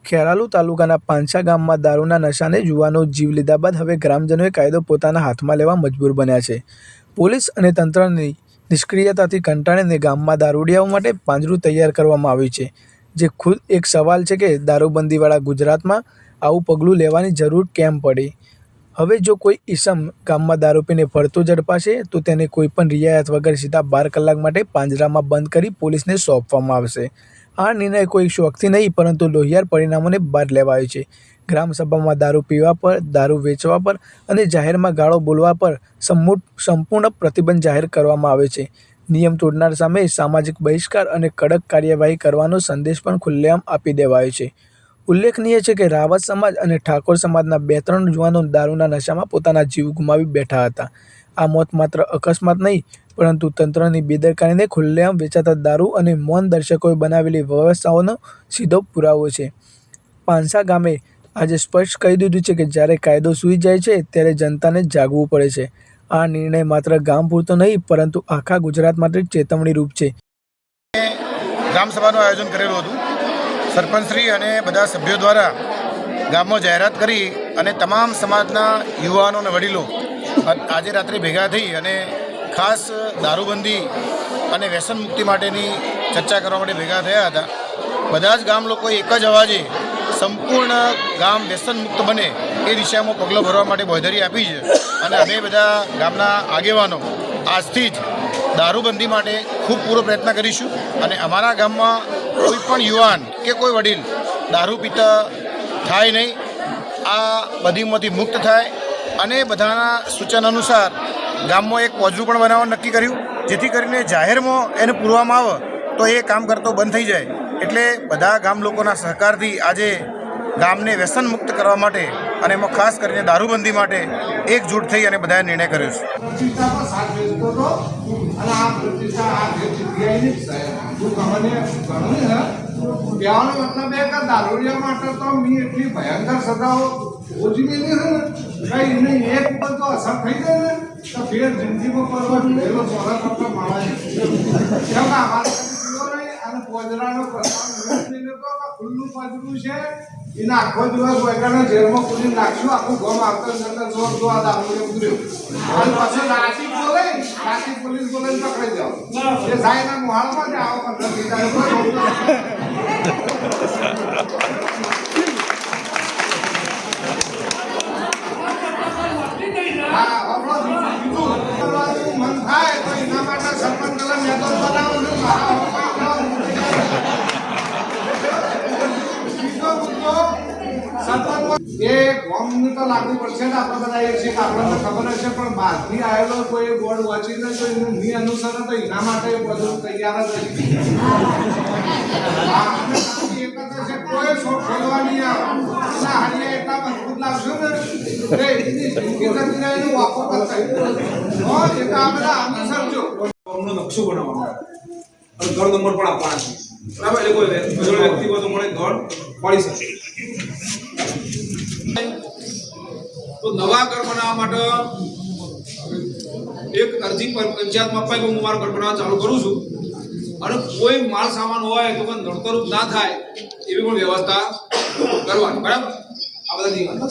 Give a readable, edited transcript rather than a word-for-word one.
ખેરાલુ તાલુકાના પાંછા ગામમાં દારૂના નશાને યુવાનો જીવ લીધા બાદ હવે ગ્રામજનોએ કાયદો પોતાના હાથમાં લેવા મજબૂર બન્યા છે। પોલીસ અને તંત્રની નિષ્ક્રિયતાથી કંટાળીને ગામમાં દારૂડિયાઓ માટે પાંજરું તૈયાર કરવામાં આવ્યું છે, જે ખુદ એક સવાલ છે કે દારૂબંધીવાળા ગુજરાતમાં આવું પગલું લેવાની જરૂર કેમ પડી। હવે જો કોઈ ઈસમ ગામમાં દારૂ પીને ફરતો ઝડપાશે તો તેને કોઈપણ રિયાયત વગર સીધા 12 કલાક માટે પાંજરામાં બંધ કરી પોલીસને સોંપવામાં આવશે। આ નિર્ણય કોઈ શોખથી નહીં પરંતુ લોહિયાળ પરિણામોને બહાર લેવાયો છે। ગ્રામસભામાં દારૂ પીવા પર, દારૂ વેચવા પર અને જાહેરમાં ગાળો બોલવા પર સંપૂર્ણ પ્રતિબંધ જાહેર કરવામાં આવ્યો છે। નિયમ તોડનાર સામે સામાજિક બહિષ્કાર અને કડક કાર્યવાહી કરવાનો સંદેશ પણ ખુલ્લેઆમ આપી દેવાયો છે। ઉલ્લેખનીય છે કે રાવત સમાજ અને ઠાકોર સમાજના 2-3 યુવાનો દારૂના નશામાં પોતાના જીવ ગુમાવી બેઠા હતા। આ મોત માત્ર અકસ્માત નહીં પરંતુ તંત્રની બેદરકારીને ખુલ્લેઆમ વેચાતા દારૂ અને મૌન દર્શકોએ બનાવેલી વ્યવસ્થાઓનો સીધો પુરાવો છે। પાંછા ગામે આજે સ્પષ્ટ કહી દીધું છે કે જ્યારે કાયદો સૂઈ જાય છે ત્યારે જનતાને જાગવું પડે છે। આ નિર્ણય માત્ર ગામ પૂરતો નહીં પરંતુ આખા ગુજરાત માટે ચેતવણીરૂપ છે। ગ્રામસભાનું આયોજન કરેલું હતું। સરપંચશ્રી અને બધા સભ્યો દ્વારા ગામમાં જાહેરાત કરી અને તમામ સમાજના યુવાનો અને વડીલો આજે રાત્રે ભેગા થઈ અને ખાસ દારૂબંધી અને વ્યસન મુક્તિ માટેની ચર્ચા કરવા માટે ભેગા થયા હતા। બધા જ ગામ લોકોએ એક જ અવાજે સંપૂર્ણ ગામ વ્યસન મુક્ત બને એ દિશામાં પગલાં ભરવા માટે બાંહેધરી આપી છે અને અમે બધા ગામના આગેવાનો આજથી જ દારૂબંધી માટે ખૂબ પૂરો પ્રયત્ન કરીશું અને અમારા ગામમાં કોઈ પણ યુવાન કે કોઈ વડીલ દારૂ પીતા થાય નહીં, આ બધીમાંથી મુક્ત થાય અને બધાના સૂચન અનુસાર ગામમાં એક પોજરું પણ બનાવવાનું નક્કી કર્યું, જેથી કરીને જાહેરમાં એને પૂરવામાં આવે તો એ કામ કરતો બંધ થઈ જાય। એટલે બધા ગામ લોકોના સહકારથી આજે ગામને વ્યસન મુક્ત કરવા માટે અને એમાં ખાસ કરીને દારૂબંધી માટે એકજૂટ થઈ અને બધાએ નિર્ણય કર્યો છે। કહેવાનો મતલબ એ કે દારૂડિયા માટે તો મેં એટલી ભયંકર સજાઓ ઓછી કઈ નહીં, એક ઉપર તો અસર થઈ જાય ને તો ફેર જિંદગીમાં પરવા ભેગો સોળા કપડા માળા કેમ કે અમારે અને પોજરાનો પ્રસ્તાવ ખુલ્લું પાજરું છે એને આખો દિવસ વૈકાને જેલમાં ખુલી નાખશું, આખું ગામ આવતા જોર જો આ દારૂડિયા ઉતર્યું અને પછી રાતી બોલે, રાતી પોલીસ બોલે પકડી જાઓ એ સાઈના મોહાળમાં જ આવો 15 મન થાય તો એના માટે સરપંચ કલમ મેદો બનાવવાનું એ ગોમને તો લાગુ પડશે ને આપણે બધા એ છે આપણને ખબર હશે, પણ બહારથી આવેલો કોઈ બોર્ડ વાંચીને તો એનું ની અનુસરે તો એના માટે બધું તૈયાર જ છે। કોઈ શોખ ખોલવાની હરિયા એટલા મજબૂત લાગશો ને એની જિંદગી થતી એનું વાપો કરતા એટલે આ બધા અનુસરજો। નકશો બનાવવાનો અને ઘર નંબર પણ આપવાના છે, બરાબર? એટલે કોઈ વ્યક્તિ હોય તો મને ઘર પડી શકે। તો નવા ઘર બનાવવા માટે એક અરજી પંચાયતમાં અપાય કે હું મારું ઘર બનાવવા ચાલુ કરું છું અને કોઈ માલ સામાન હોય તો પણ નડતરરૂપ ના થાય એવી પણ વ્યવસ્થા કરવાની, બરાબર? આ બધા